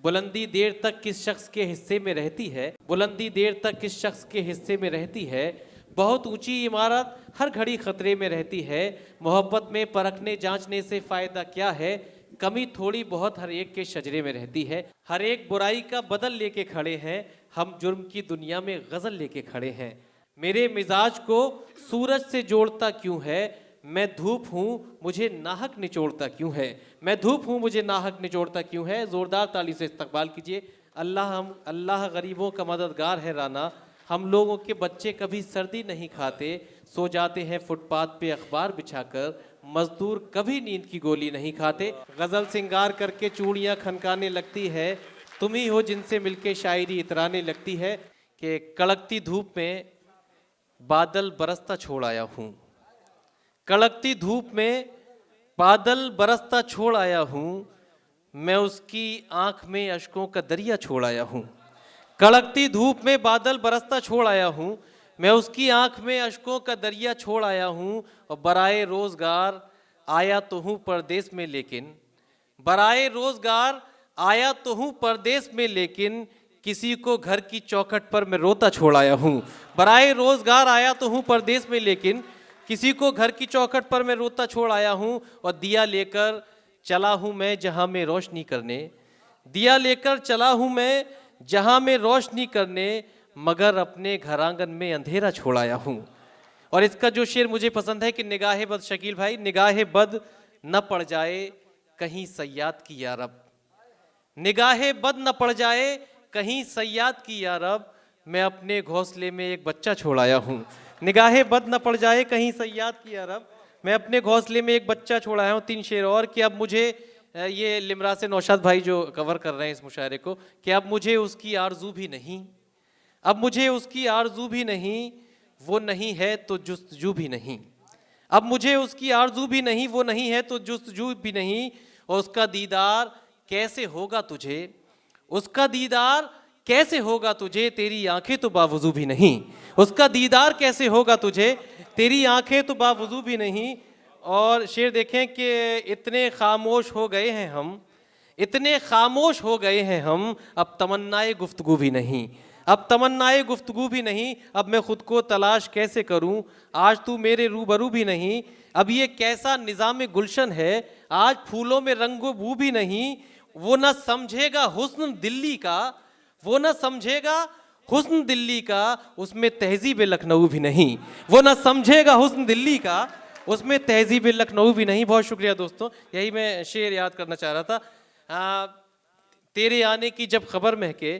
बुलंदी देर तक किस शख्स के हिस्से में रहती है, बुलंदी देर तक किस शख्स के हिस्से में रहती है, बहुत ऊंची इमारत हर घड़ी खतरे में रहती है, मोहब्बत में परखने जांचने से फायदा क्या है, कमी थोड़ी बहुत हर एक के शजरे में रहती है। हर एक बुराई का बदल लेके खड़े हैं, हम जुर्म की दुनिया में गजल लेके खड़े हैं। मेरे मिजाज को सूरज से जोड़ता क्यों है, मैं धूप हूँ मुझे नाहक निचोड़ता क्यों है, मैं धूप हूँ मुझे नाहक निचोड़ता क्यों है। जोरदार ताली से इस्तकबाल कीजिए। अल्लाह गरीबों का मददगार है राना, हम लोगों के बच्चे कभी सर्दी नहीं खाते, सो जाते हैं फुटपाथ पे अखबार बिछाकर, मजदूर कभी नींद की गोली नहीं खाते। गजल सिंगार करके चूड़ियाँ खनकाने लगती है, तुम ही हो जिनसे मिलके शायरी इतराने लगती है। कि कड़कती धूप में बादल बरसता छोड़ आया हूँ, कड़कती धूप में बादल बरसता छोड़ आया हूँ, मैं उसकी आंख में अश्कों का दरिया छोड़ आया हूँ। कड़कती धूप में बादल बरसता छोड़ आया हूँ, मैं उसकी आंख में अश्कों का दरिया छोड़ आया हूँ। और बराए रोजगार आया तो हूँ परदेश में लेकिन, बराए रोजगार आया तो हूँ परदेश में लेकिन, किसी को घर की चौखट पर मैं रोता छोड़ आया हूँ। बराए रोजगार आया तो हूँ परदेश में लेकिन, किसी को घर की चौखट पर मैं रोता छोड़ आया हूँ। और दिया लेकर चला हूँ मैं जहाँ में रोशनी करने, दिया लेकर चला हूँ मैं जहाँ में रोशनी करने, मगर अपने घर आंगन में अंधेरा छोड़ आया हूँ। और इसका जो शेर मुझे पसंद है कि निगाहे बद, शकील भाई, निगाहे बद न पड़ जाए कहीं सयाद की यारब, निगाहे बद न पड़ जाए कहीं सयाद की यारब, मैं अपने घोंसले में एक बच्चा छोड़ आया हूँ। निगाहे बद न पड़ जाए कहीं सयाद की यारब, मैं अपने घोंसले में एक बच्चा छोड़ आया हूँ। 3 शेर और कि अब मुझे ये लिमरा से नौशाद भाई जो कवर कर रहे हैं इस मुशायरे को, कि अब मुझे उसकी आरजू भी नहीं, अब मुझे उसकी आरजू भी नहीं, वो नहीं है तो जुस्तजू भी नहीं, अब मुझे उसकी आरजू भी नहीं, वो नहीं है तो जुस्तजू भी नहीं। और उसका दीदार कैसे होगा तुझे, उसका दीदार कैसे होगा तुझे, तेरी आंखें तो बावजू भी नहीं, उसका दीदार कैसे होगा तुझे, तेरी आंखें तो बावजू भी नहीं। और शेर देखें कि इतने खामोश हो गए हैं हम, इतने खामोश हो गए हैं हम, अब तमन्नाए गुफ्तगू भी नहीं, अब तमन्नाए गुफ्तगू भी नहीं, अब मैं खुद को तलाश कैसे करूं, आज तू मेरे रूबरू भी नहीं। अब ये कैसा निज़ाम गुलशन है, आज फूलों में रंगो बू भी नहीं, वो न समझेगा हुस्न दिल्ली का, वो न समझेगा हुस्न दिल्ली का, उसमें तहजीब लखनऊ भी नहीं, वो न समझेगा हुस्न दिल्ली का, उसमें तहजीब लखनऊ भी नहीं। बहुत शुक्रिया दोस्तों, यही मैं शेर याद करना चाह रहा था। तेरे आने की जब खबर महके,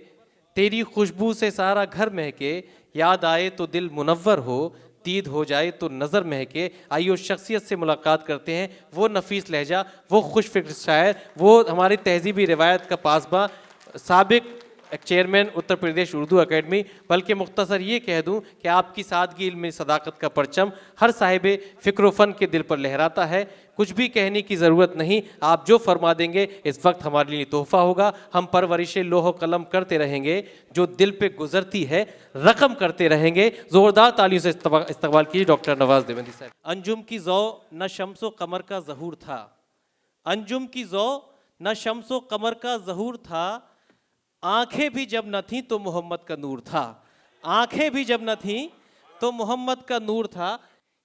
तेरी खुशबू से सारा घर महके, याद आए तो दिल मुनव्वर हो, दीद हो जाए तो नज़र महके। आइए उस शख्सियत से मुलाकात करते हैं, वो नफीस लहजा, वो खुश फिक्र शायर, वो हमारी तहजीबी रिवायत का पासबा, साबिक चेयरमैन उत्तर प्रदेश उर्दू एकेडमी। बल्कि मुख्तसर ये कह दूं कि आपकी सादगी इल्म सदाकत का परचम हर साहिब फ़िक्र फ़न के दिल पर लहराता है। कुछ भी कहने की ज़रूरत नहीं, आप जो फरमा देंगे इस वक्त हमारे लिए तोहफ़ा होगा। हम परवरिश लोह कलम करते रहेंगे, जो दिल पे गुजरती है रकम करते रहेंगे। ज़ोरदार तालियों से इस्तकबाल कीजिए डॉक्टर नवाज देवंदी साहब। अंजुम की ज़ौ न शम्सो कमर का ज़हूर था, अंजुम की ज़ौ न शम्सो कमर का ज़हूर था, आंखें भी जब न थी तो मोहम्मद का नूर था, आंखें भी जब न थी तो मोहम्मद का नूर था।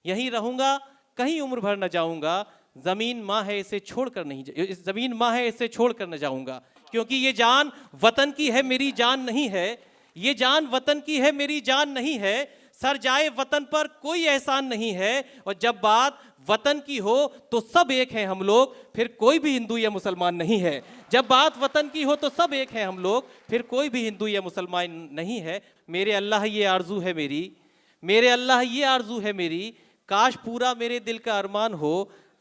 यहीं रहूंगा कहीं उम्र भर न जाऊंगा, जमीन माँ है इसे छोड़कर नहीं, जमीन माँ है इसे छोड़कर न जाऊंगा, क्योंकि ये जान वतन की है मेरी जान नहीं है, ये जान वतन की है मेरी जान नहीं है, सर जाए वतन पर कोई एहसान नहीं है। और जब बात वतन की हो तो सब एक हैं हम लोग, फिर कोई भी हिंदू या मुसलमान नहीं है। जब बात वतन की हो तो सब एक हैं हम लोग, फिर कोई भी हिंदू या मुसलमान नहीं है। मेरे अल्लाह ये आरजू है मेरी, मेरे अल्लाह ये आरजू है मेरी, काश पूरा मेरे दिल का अरमान हो,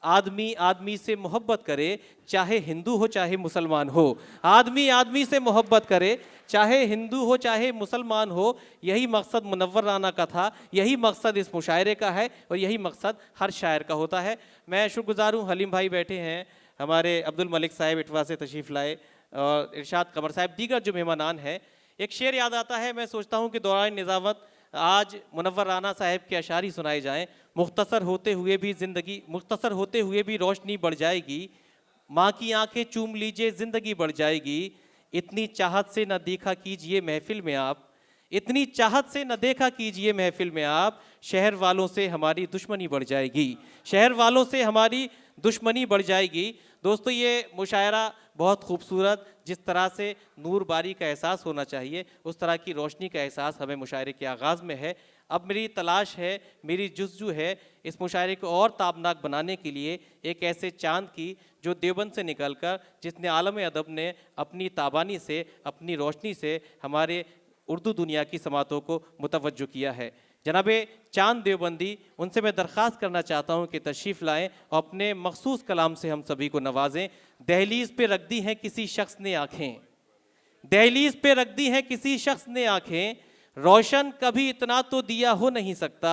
आदमी आदमी से मोहब्बत करे चाहे हिंदू हो चाहे मुसलमान हो, आदमी आदमी से मोहब्बत करे चाहे हिंदू हो चाहे मुसलमान हो। यही मकसद मुनव्वर राना का था, यही मकसद इस मुशायरे का है और यही मकसद हर शायर का होता है। मैं शुक्रगुजार हूँ, हलीम भाई बैठे हैं, हमारे अब्दुल मलिक साहब इटवा से तशरीफ़ लाए और इरशाद कमर साहब, दीगर जो मेहमानान हैं। एक शेर याद आता है, मैं सोचता हूँ कि दौरान निज़ामत आज मुनव्वर राना साहब के अशारी सुनाए जाएं। मुख्तसर होते हुए भी ज़िंदगी, मुख्तसर होते हुए भी रोशनी बढ़ जाएगी, माँ की आंखें चूम लीजिए ज़िंदगी बढ़ जाएगी, इतनी चाहत से न देखा कीजिए महफिल में आप, इतनी चाहत से न देखा कीजिए महफिल में आप, शहर वालों से हमारी दुश्मनी बढ़ जाएगी, शहर वालों से हमारी दुश्मनी बढ़ जाएगी। दोस्तों ये मुशायरा बहुत खूबसूरत, जिस तरह से नूर बारी का एहसास होना चाहिए उस तरह की रोशनी का एहसास हमें मुशायरे के आगाज़ में है। अब मेरी तलाश है, मेरी जुस्तजू है इस मुशायरे को और ताबनाक बनाने के लिए एक ऐसे चांद की जो देवबंद से निकलकर, जिसने आलम अदब ने अपनी ताबानी से, अपनी रोशनी से हमारे उर्दू दुनिया की समातों को मुतवज्जो किया है। जनाबे चांद देवबंदी, उनसे मैं दरख्वास्त करना चाहता हूँ कि तशरीफ़ लाएँ और अपने मखसूस कलाम से हम सभी को नवाजें। दहलीज़ पे रख दी हैं किसी शख्स ने आँखें, दहलीज़ पे रख दी हैं किसी शख्स ने आँखें, रोशन कभी इतना तो दिया हो नहीं सकता,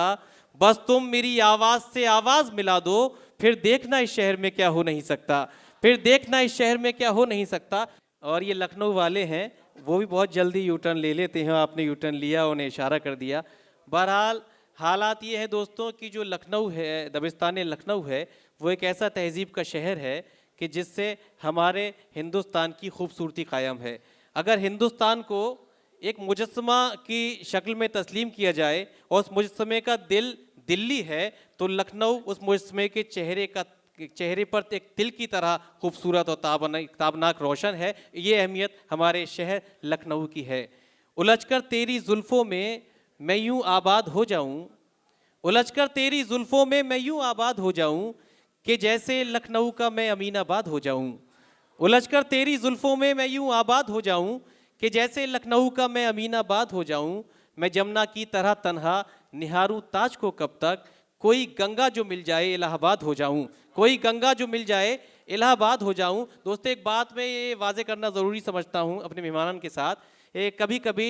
बस तुम मेरी आवाज़ से आवाज़ मिला दो, फिर देखना इस शहर में क्या हो नहीं सकता, फिर देखना इस शहर में क्या हो नहीं सकता। और ये लखनऊ वाले हैं, वो भी बहुत जल्दी यू टर्न ले लेते हैं। आपने यू टर्न लिया, उन्हें इशारा कर दिया। बहरहाल हालात ये है दोस्तों कि जो लखनऊ है, दबिस्तान लखनऊ है, वो एक ऐसा तहज़ीब का शहर है कि जिससे हमारे हिंदुस्तान की खूबसूरती कायम है। अगर हिंदुस्तान को एक मुजस्समा की शक्ल में तस्लीम किया जाए और उस मुजस्समे का दिल दिल्ली है, तो लखनऊ उस मुजस्समे के चेहरे पर एक तिल की तरह खूबसूरत और ताबनाक रोशन है। ये अहमियत हमारे शहर लखनऊ की है। उलझकर तेरी जुल्फ़ों में मैं यूं आबाद हो जाऊं, उलझकर तेरी जुल्फ़ों में मैं यूं आबाद हो जाऊं कि जैसे लखनऊ का मैं अमीनाबाद हो जाऊं, उलझकर तेरी जुल्फ़ों में मैं यूं आबाद हो जाऊं कि जैसे लखनऊ का मैं अमीनाबाद हो जाऊं। मैं जमुना की तरह तन्हा निहारूं ताज को कब तक, कोई गंगा जो मिल जाए इलाहाबाद हो जाऊं, कोई गंगा जो मिल जाए इलाहाबाद हो जाऊं। दोस्तों एक बात मैं ये वाजे करना ज़रूरी समझता हूं अपने मेहमानन के साथ, कभी कभी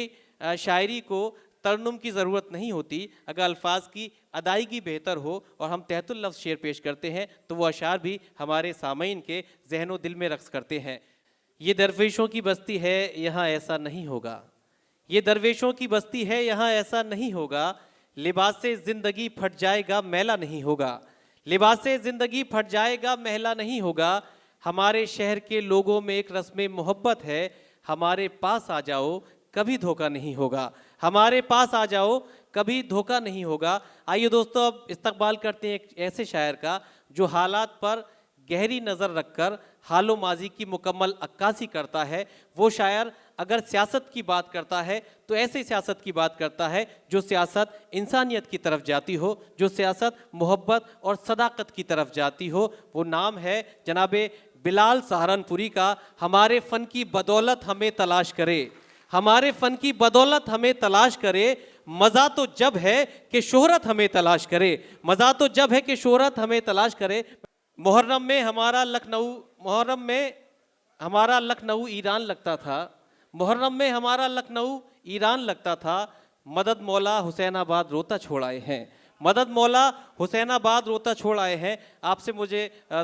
शायरी को तरन्नुम की ज़रूरत नहीं होती। अगर अल्फाज की अदायगी बेहतर हो और हम तहतुल लफ्ज़ शेर पेश करते हैं तो वो अशार भी हमारे सामईन के जहनो दिल में रक़्स करते हैं। ये दरवेशों की बस्ती है, यहाँ ऐसा नहीं होगा, ये दरवेशों की बस्ती है, यहाँ ऐसा नहीं होगा, लिबास से ज़िंदगी फट जाएगा मैला नहीं होगा, लिबास से ज़िंदगी फट जाएगा महला नहीं होगा। हमारे शहर के लोगों में एक रस्म मोहब्बत है, हमारे पास आ जाओ कभी धोखा नहीं होगा, हमारे पास आ जाओ कभी धोखा नहीं होगा। आइए दोस्तों अब इस्तकबाल करते हैं एक ऐसे शायर का जो हालात पर गहरी नज़र रखकर हालो माजी की मुकम्मल अक्कासी करता है। वो शायर अगर सियासत की बात करता है तो ऐसे सियासत की बात करता है जो सियासत इंसानियत की तरफ जाती हो, जो सियासत मोहब्बत और सदाकत की तरफ जाती हो। वो नाम है जनाबे बिलाल सहारनपुरी का। हमारे फ़न की बदौलत हमें तलाश करे, हमारे फ़न की बदौलत हमें तलाश करे, मज़ा तो जब है कि शोहरत हमें तलाश करे, मज़ा तो जब है कि शोहरत हमें तलाश करे। मुहर्रम में हमारा लखनऊ ईरान लगता था, मुहर्रम में हमारा लखनऊ ईरान लगता था, मदद मौला हुसैनाबाद रोता छोड़ आए हैं, मदद मौला हुसैनाबाद रोता छोड़ आए हैं। आपसे मुझे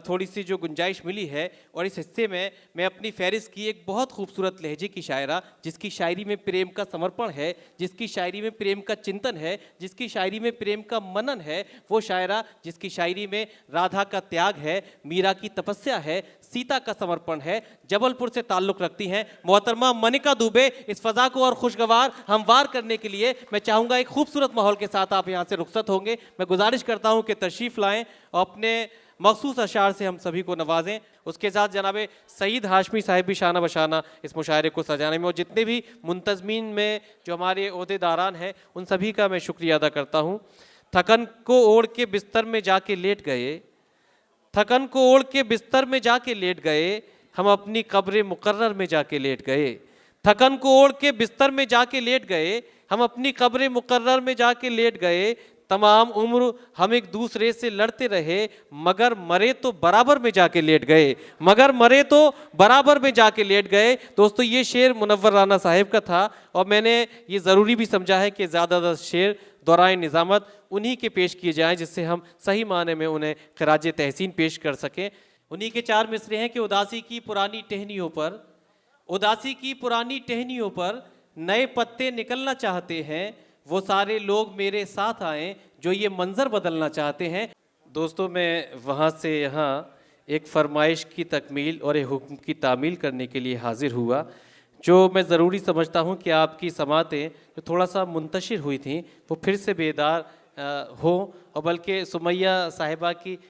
थोड़ी सी जो गुंजाइश मिली है और इस हिस्से में मैं अपनी फहरिस्त की एक बहुत खूबसूरत लहजे की शायरा, जिसकी शायरी में प्रेम का समर्पण है, जिसकी शायरी में प्रेम का चिंतन है, जिसकी शायरी में प्रेम का मनन है, वो शायरा जिसकी शायरी में राधा का त्याग है, मीरा की तपस्या है, सीता का समर्पण है, जबलपुर से ताल्लुक़ रखती हैं मोहतरमा मनिका दुबे। इस फ़ज़ा को और खुशगवार हमवार करने के लिए मैं चाहूँगा एक खूबसूरत माहौल के साथ आप यहाँ से रुखसत होंगे। मैं गुजारिश करता हूँ कि तशरीफ़ लाएँ और अपने मखसूस अशार से हम सभी को नवाजें। उसके साथ जनाबे सईद हाशमी साहिब भी शाना बशाना इस मुशायरे को सजाने में, और जितने भी मुंतज़मीन में जो हमारे ओहदेदारान हैं उन सभी का मैं शुक्रिया अदा करता हूँ। थकन को ओढ़ के बिस्तर में जाके लेट गए, थकन को ओढ़ के बिस्तर में जाके लेट गए, हम अपनी कब्र मुकर्रर में जाके लेट गए, थकन को ओढ़ के बिस्तर में जाके लेट गए, हम अपनी कब्र मुकर्रर में जाके लेट गए। तमाम उम्र हम एक दूसरे से लड़ते रहे, मगर मरे तो बराबर में जाके लेट गए, मगर मरे तो बराबर में जाके लेट गए। दोस्तों ये शेर मुनव्वर राना साहिब का था और मैंने ये ज़रूरी भी समझा है कि ज़्यादातर शेर दौरान निज़ामत उन्हीं के पेश किए जाएं जिससे हम सही माने में उन्हें खराज तहसीन पेश कर सकें। उन्हीं के चार मिसरे हैं कि उदासी की पुरानी टहनियों पर, उदासी की पुरानी टहनियों पर नए पत्ते निकलना चाहते हैं, वो सारे लोग मेरे साथ आएँ जो ये मंज़र बदलना चाहते हैं। दोस्तों मैं वहाँ से यहाँ एक फरमाइश की तकमील और एक हुक्म की तामील करने के लिए हाजिर हुआ। जो मैं ज़रूरी समझता हूँ कि आपकी समातें जो थोड़ा सा मुंतशिर हुई थी वो फिर से बेदार हो, और बल्कि सुमैया साहिबा की